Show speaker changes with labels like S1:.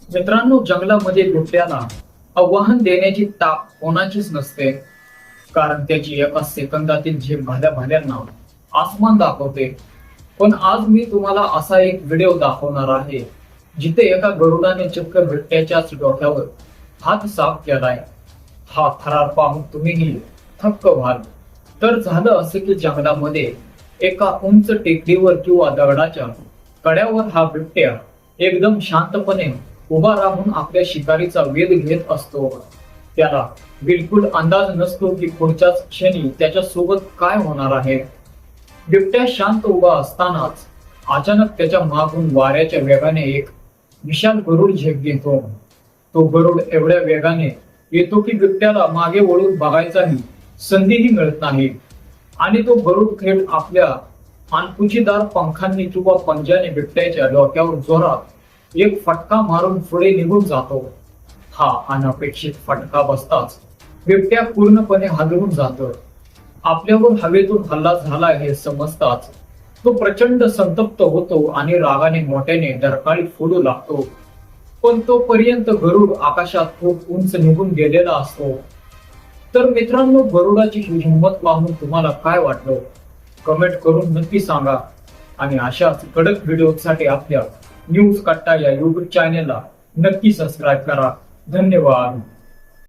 S1: मित्रांनो, जंगलामध्ये बिबट्याला आव्हान देण्याची ताक कोणाचीच नसते, कारण त्याची एका सेकंदातील झेप भाल्या भाल्यांना आसमान दाखवते. पण आज मी तुम्हाला असा एक व्हिडिओ दाखवणार आहे जिथे एका गरुडाने चक्क बिबट्याच्याच डोक्यावर हात साफ केलाय. हा थरार पाहून तुम्हीही थक्क व्हाल. तर झालं असे की जंगलामध्ये एका उंच टेकडीवर किंवा दगडाच्या कड्यावर हा बिबट्या एकदम शांतपणे उभा राहून आपल्या शिकारीचा वेध घेत असतो. त्याला बिलकुल अंदाज नसतो की पुढच्याच क्षणी त्याच्या सोबत काय होणार आहे. बिबट्या शांत उभा असतानाच अचानक त्याच्या मागून वाऱ्याच्या वेगाने एक विशाल गरुड झेप घेतो. तो गरुड एवढ्या वेगाने येतो की बिबट्याला मागे वळून बघायचाही संधीही मिळत नाही आणि तो गरुड थेट आपल्या पाणपुचीदार पंखांनी किंवा पंजाने बिबट्याच्या डोक्यावर जोरात एक फटका मारून पुढे निघून जातो. हा अनपेक्षित फटका बसताच बिबट्या पूर्णपणे हादरून जातो. आपल्यावर हवेतून हल्ला झाला हे समजताच तो प्रचंड संतप्त होतो आणि रागाने मोठ्याने डरकाळी फोडू लागतो. पण तोपर्यंत गरुड आकाशात खूप उंच निघून गेलेला असतो. तर मित्रांनो, गरुडाची ही हिंमत पाहून तुम्हाला काय वाटलं कमेंट करून नक्की सांगा. आणि अशाच कडक व्हिडिओसाठी आपल्या न्यूज कट्टा या युट्यूब चॅनेलला नक्की सबस्क्राईब करा. धन्यवाद.